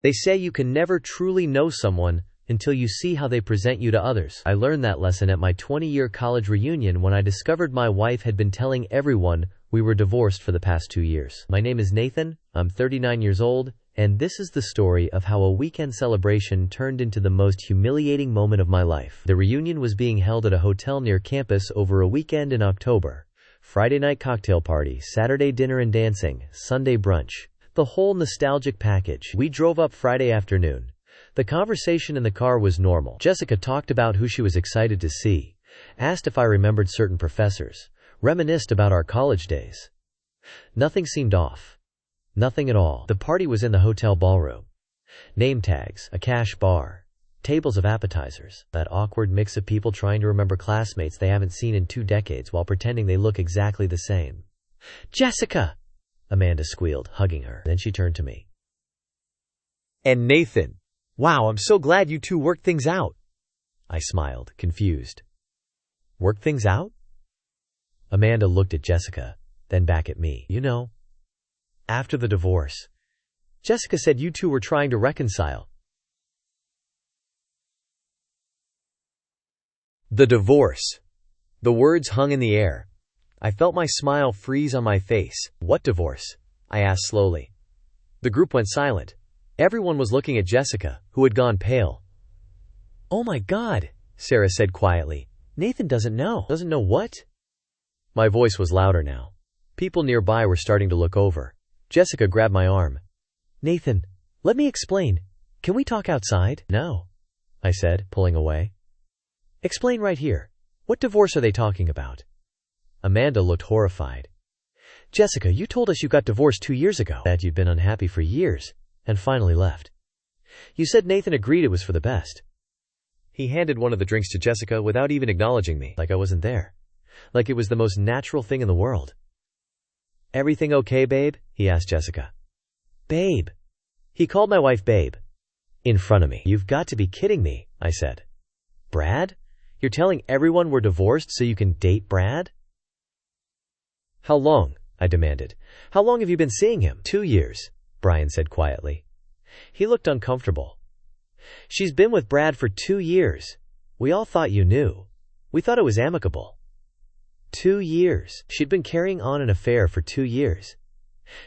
They say you can never truly know someone until you see how they present you to others. I learned that lesson at my 20-year college reunion when I discovered my wife had been telling everyone we were divorced for the past 2 years. My name is Nathan, I'm 39 years old, and this is the story of how a weekend celebration turned into the most humiliating moment of my life. The reunion was being held at a hotel near campus over a weekend in October. Friday night cocktail party, Saturday dinner and dancing, Sunday brunch. The whole nostalgic package. We drove up Friday afternoon. The conversation in the car was normal. Jessica talked about who she was excited to see, asked if I remembered certain professors, reminisced about our college days. Nothing seemed off. Nothing at all. The party was in the hotel ballroom. Name tags, a cash bar, tables of appetizers, that awkward mix of people trying to remember classmates they haven't seen in 2 decades while pretending they look exactly the same. "Jessica!" Amanda squealed, hugging her. Then she turned to me. "And Nathan. Wow, I'm so glad you two worked things out." I smiled, confused. "Worked things out?" Amanda looked at Jessica, then back at me. "You know, after the divorce, Jessica said you two were trying to reconcile." The divorce. The words hung in the air. I felt my smile freeze on my face. "What divorce?" I asked slowly. The group went silent. Everyone was looking at Jessica, who had gone pale. "Oh my God," Sarah said quietly. "Nathan doesn't know." "Doesn't know what?" My voice was louder now. People nearby were starting to look over. Jessica grabbed my arm. "Nathan, let me explain. Can we talk outside?" "No," I said, pulling away. "Explain right here. What divorce are they talking about?" Amanda looked horrified. "Jessica, you told us you got divorced 2 years ago, that you'd been unhappy for years, and finally left. You said Nathan agreed it was for the best." He handed one of the drinks to Jessica without even acknowledging me, like I wasn't there. Like it was the most natural thing in the world. "Everything okay, babe?" he asked Jessica. "Babe." He called my wife babe. In front of me. "You've got to be kidding me," I said. "Brad? You're telling everyone we're divorced so you can date Brad?" "How long?" I demanded. "How long have you been seeing him?" 2 years, Brian said quietly. He looked uncomfortable. "She's been with Brad for 2 years. We all thought you knew. We thought it was amicable." 2 years. She'd been carrying on an affair for 2 years.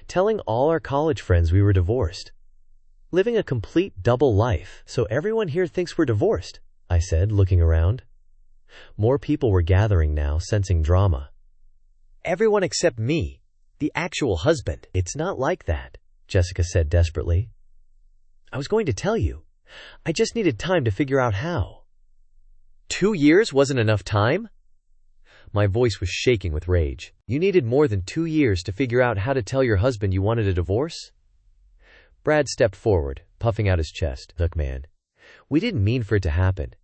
Telling all our college friends we were divorced. Living a complete double life, so everyone here thinks we're divorced, I said, looking around. More people were gathering now, sensing drama. "Everyone except me, the actual husband." "It's not like that," Jessica said desperately. "I was going to tell you. I just needed time to figure out how." 2 years wasn't enough time? My voice was shaking with rage. "You needed more than 2 years to figure out how to tell your husband you wanted a divorce?" Brad stepped forward, puffing out his chest. "Look, man, we didn't mean for it to happen.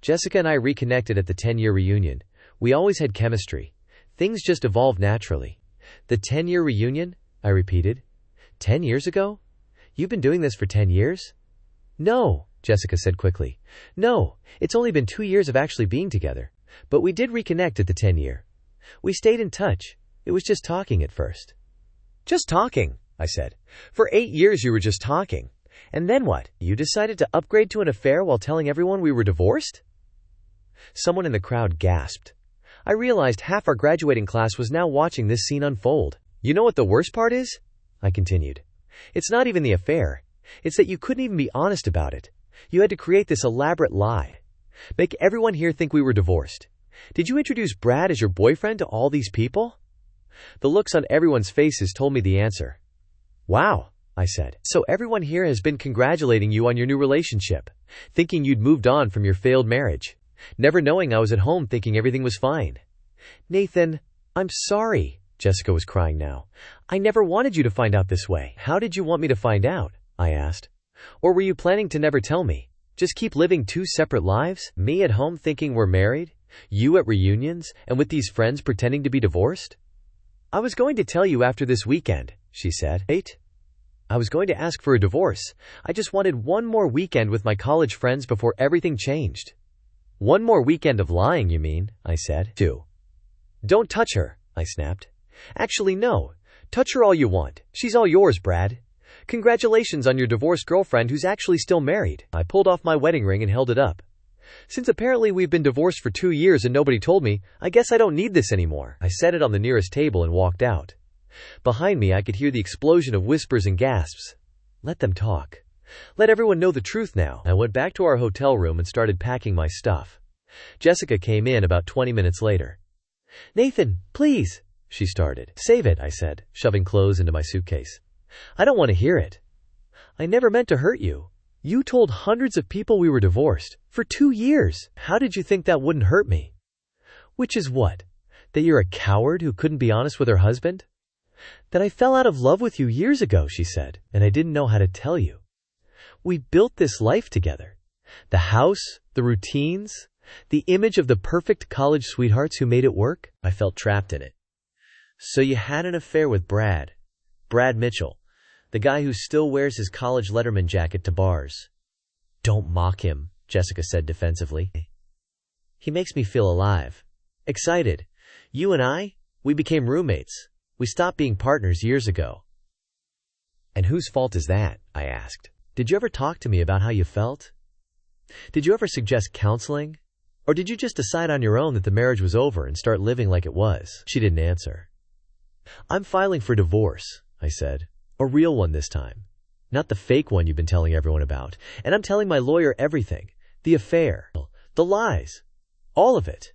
Jessica and I reconnected at the 10-year reunion. We always had chemistry. Things just evolved naturally." "The 10-year reunion?" I repeated. 10 years ago? You've been doing this for 10 years? "No," Jessica said quickly. "No, it's only been 2 years of actually being together. But we did reconnect at the 10-year. We stayed in touch. It was just talking at first." "Just talking," I said. "For 8 years you were just talking. And then what? You decided to upgrade to an affair while telling everyone we were divorced?" Someone in the crowd gasped. I realized half our graduating class was now watching this scene unfold. "You know what the worst part is?" I continued. "It's not even the affair. It's that you couldn't even be honest about it. You had to create this elaborate lie. Make everyone here think we were divorced. Did you introduce Brad as your boyfriend to all these people?" The looks on everyone's faces told me the answer. "Wow," I said. "So everyone here has been congratulating you on your new relationship, thinking you'd moved on from your failed marriage, never knowing I was at home thinking everything was fine." "Nathan, I'm sorry," Jessica was crying now. "I never wanted you to find out this way." "How did you want me to find out?" I asked. "Or were you planning to never tell me? Just keep living 2 separate lives? Me at home thinking we're married, you at reunions, and with these friends pretending to be divorced?" "I was going to tell you after this weekend," she said. "Wait. I was going to ask for a divorce. I just wanted one more weekend with my college friends before everything changed." "One more weekend of lying, you mean?" I said. 2. "Don't touch her," I snapped. "Actually, no. Touch her all you want. She's all yours, Brad. Congratulations on your divorced girlfriend who's actually still married. I pulled off my wedding ring and held it up. Since apparently we've been divorced for 2 years and nobody told me, I guess I don't need this anymore. I set it on the nearest table and walked out. Behind me, I could hear the explosion of whispers and gasps. Let them talk. Let everyone know the truth now. I went back to our hotel room and started packing my stuff. Jessica came in about 20 minutes later. Nathan, please, she started. Save it, I said, shoving clothes into my suitcase. I don't want to hear it. I never meant to hurt you. You told hundreds of people we were divorced for 2 years. How did you think that wouldn't hurt me? Which is what? That you're a coward who couldn't be honest with her husband? That I fell out of love with you years ago, she said, and I didn't know how to tell you. We built this life together. The house, the routines, the image of the perfect college sweethearts who made it work. I felt trapped in it. So you had an affair with Brad Mitchell, the guy who still wears his college Letterman jacket to bars. Don't mock him, Jessica said defensively. He makes me feel alive, excited. You and I, we became roommates. We stopped being partners years ago. And whose fault is that? I asked. Did you ever talk to me about how you felt? Did you ever suggest counseling? Or did you just decide on your own that the marriage was over and start living like it was? She didn't answer. I'm filing for divorce, I said. A real one this time. Not the fake one you've been telling everyone about. And I'm telling my lawyer everything. The affair. The lies. All of it.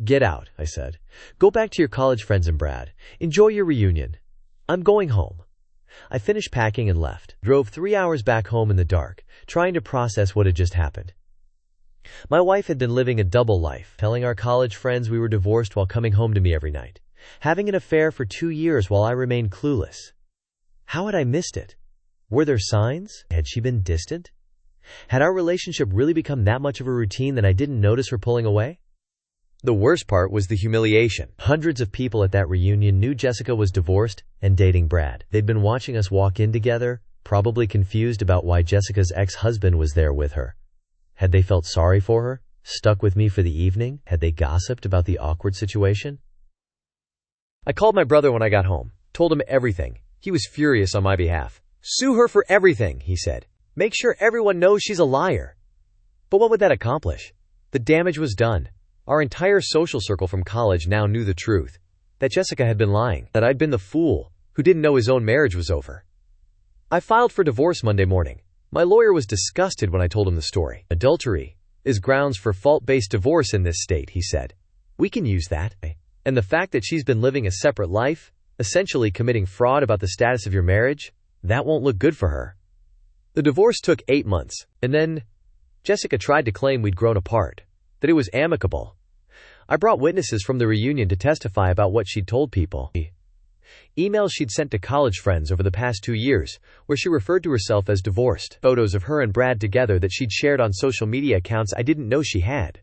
Get out, I said. Go back to your college friends and Brad. Enjoy your reunion. I'm going home. I finished packing and left. Drove 3 hours back home in the dark, trying to process what had just happened. My wife had been living a double life, telling our college friends we were divorced while coming home to me every night, having an affair for 2 years while I remained clueless. How had I missed it? Were there signs? Had she been distant? Had our relationship really become that much of a routine that I didn't notice her pulling away? The worst part was the humiliation. Hundreds of people at that reunion knew Jessica was divorced and dating Brad. They'd been watching us walk in together, probably confused about why Jessica's ex-husband was there with her. Had they felt sorry for her? Stuck with me for the evening? Had they gossiped about the awkward situation? I called my brother when I got home, told him everything. He was furious on my behalf. Sue her for everything, he said. Make sure everyone knows she's a liar. But what would that accomplish? The damage was done. Our entire social circle from college now knew the truth. That Jessica had been lying. That I'd been the fool who didn't know his own marriage was over. I filed for divorce Monday morning. My lawyer was disgusted when I told him the story. Adultery is grounds for fault-based divorce in this state, he said. We can use that. And the fact that she's been living a separate life, essentially committing fraud about the status of your marriage, that won't look good for her. The divorce took 8 months, and then Jessica tried to claim we'd grown apart, that it was amicable. I brought witnesses from the reunion to testify about what she'd told people. Emails she'd sent to college friends over the past 2 years, where she referred to herself as divorced. Photos of her and Brad together that she'd shared on social media accounts I didn't know she had.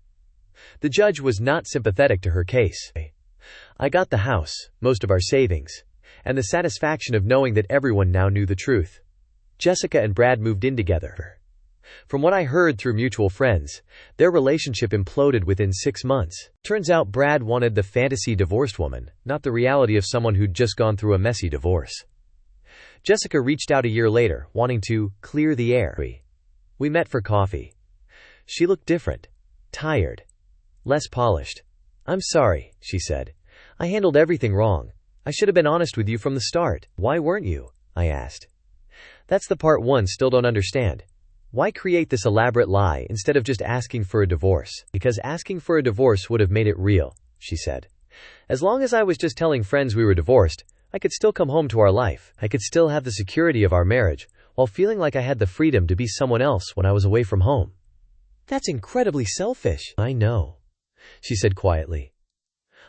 The judge was not sympathetic to her case. I got the house, most of our savings, and the satisfaction of knowing that everyone now knew the truth. Jessica and Brad moved in together. From what I heard through mutual friends, their relationship imploded within 6 months. Turns out Brad wanted the fantasy divorced woman, not the reality of someone who'd just gone through a messy divorce. Jessica reached out a year later, wanting to clear the air. We met for coffee. She looked different, tired, less polished. I'm sorry, she said. I handled everything wrong. I should have been honest with you from the start. Why weren't you? I asked. That's the part one still don't understand. Why create this elaborate lie instead of just asking for a divorce? Because asking for a divorce would have made it real, she said. As long as I was just telling friends we were divorced, I could still come home to our life. I could still have the security of our marriage, while feeling like I had the freedom to be someone else when I was away from home. That's incredibly selfish. I know, she said quietly.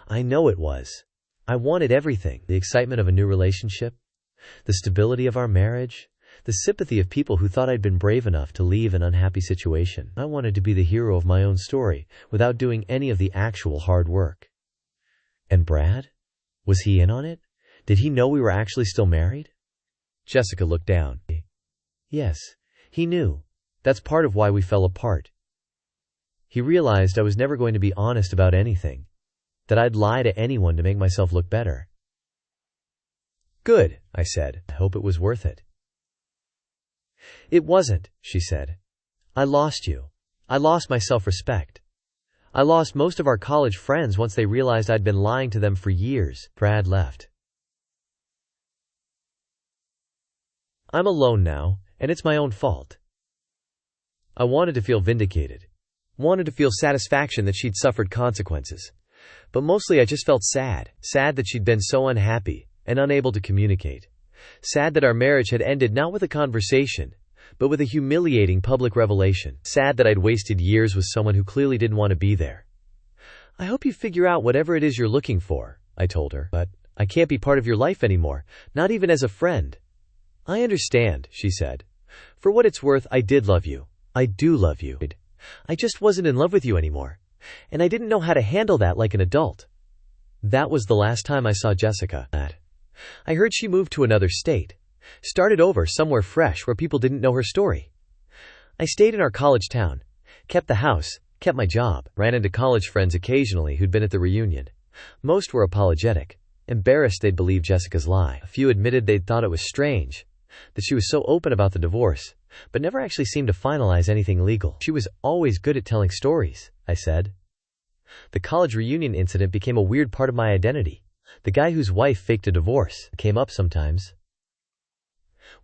I know it was. I wanted everything. The excitement of a new relationship, the stability of our marriage, the sympathy of people who thought I'd been brave enough to leave an unhappy situation. I wanted to be the hero of my own story without doing any of the actual hard work. And Brad? Was he in on it? Did he know we were actually still married? Jessica looked down. Yes, he knew. That's part of why we fell apart. He realized I was never going to be honest about anything, that I'd lie to anyone to make myself look better. Good, I said. I hope it was worth it. It wasn't, she said. I lost you. I lost my self-respect. I lost most of our college friends once they realized I'd been lying to them for years. Brad left. I'm alone now, and it's my own fault. I wanted to feel vindicated. Wanted to feel satisfaction that she'd suffered consequences. But mostly I just felt sad. Sad that she'd been so unhappy and unable to communicate. Sad that our marriage had ended not with a conversation, but with a humiliating public revelation. Sad that I'd wasted years with someone who clearly didn't want to be there. I hope you figure out whatever it is you're looking for, I told her, but I can't be part of your life anymore, not even as a friend. I understand, she said. For what it's worth, I did love you. I do love you. I just wasn't in love with you anymore, and I didn't know how to handle that like an adult. That was the last time I saw Jessica. I heard she moved to another state, started over somewhere fresh where people didn't know her story. I stayed in our college town, kept the house, kept my job, ran into college friends occasionally who'd been at the reunion. Most were apologetic, embarrassed they'd believe Jessica's lie. A few admitted they'd thought it was strange that she was so open about the divorce, but never actually seemed to finalize anything legal. She was always good at telling stories, I said. The college reunion incident became a weird part of my identity. The guy whose wife faked a divorce came up sometimes.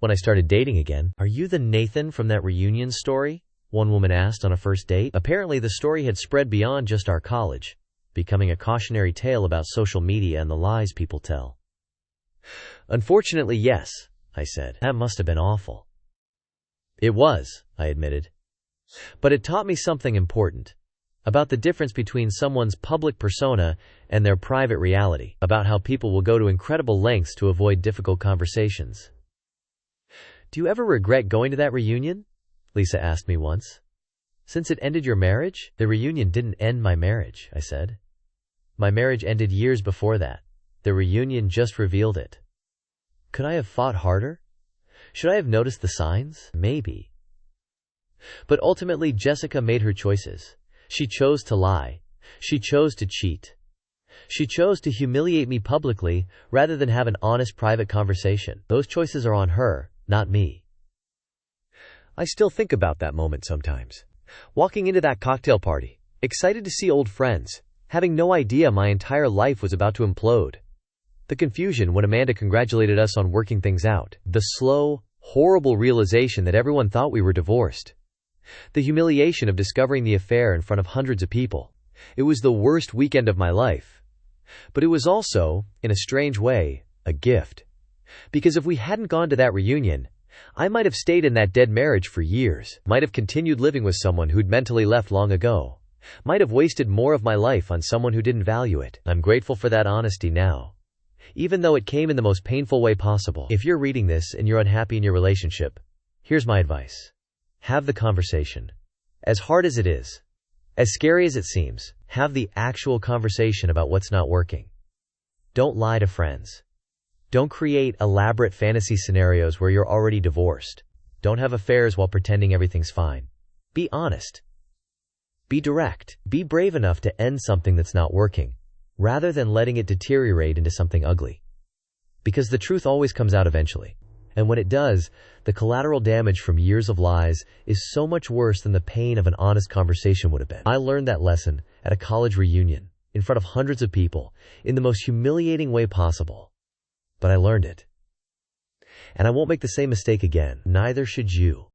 When I started dating again, "Are you the Nathan from that reunion story?" one woman asked on a first date. Apparently the story had spread beyond just our college, becoming a cautionary tale about social media and the lies people tell. Unfortunately, yes, I said. That must have been awful. It was, I admitted. But it taught me something important. About the difference between someone's public persona and their private reality. About how people will go to incredible lengths to avoid difficult conversations. Do you ever regret going to that reunion? Lisa asked me once. Since it ended your marriage? The reunion didn't end my marriage, I said. My marriage ended years before that. The reunion just revealed it. Could I have fought harder? Should I have noticed the signs? Maybe. But ultimately, Jessica made her choices. She chose to lie. She chose to cheat. She chose to humiliate me publicly rather than have an honest private conversation. Those choices are on her, not me. I still think about that moment sometimes. Walking into that cocktail party, excited to see old friends, having no idea my entire life was about to implode. The confusion when Amanda congratulated us on working things out. The slow, horrible realization that everyone thought we were divorced. The humiliation of discovering the affair in front of hundreds of people. It was the worst weekend of my life. But it was also, in a strange way, a gift. Because if we hadn't gone to that reunion, I might have stayed in that dead marriage for years, might have continued living with someone who'd mentally left long ago, might have wasted more of my life on someone who didn't value it. I'm grateful for that honesty now, even though it came in the most painful way possible. If you're reading this and you're unhappy in your relationship, here's my advice. Have the conversation. As hard as it is, as scary as it seems, have the actual conversation about what's not working. Don't lie to friends. Don't create elaborate fantasy scenarios where you're already divorced. Don't have affairs while pretending everything's fine. Be honest. Be direct. Be brave enough to end something that's not working, rather than letting it deteriorate into something ugly. Because the truth always comes out eventually. And when it does, the collateral damage from years of lies is so much worse than the pain of an honest conversation would have been. I learned that lesson at a college reunion, in front of hundreds of people, in the most humiliating way possible. But I learned it. And I won't make the same mistake again. Neither should you.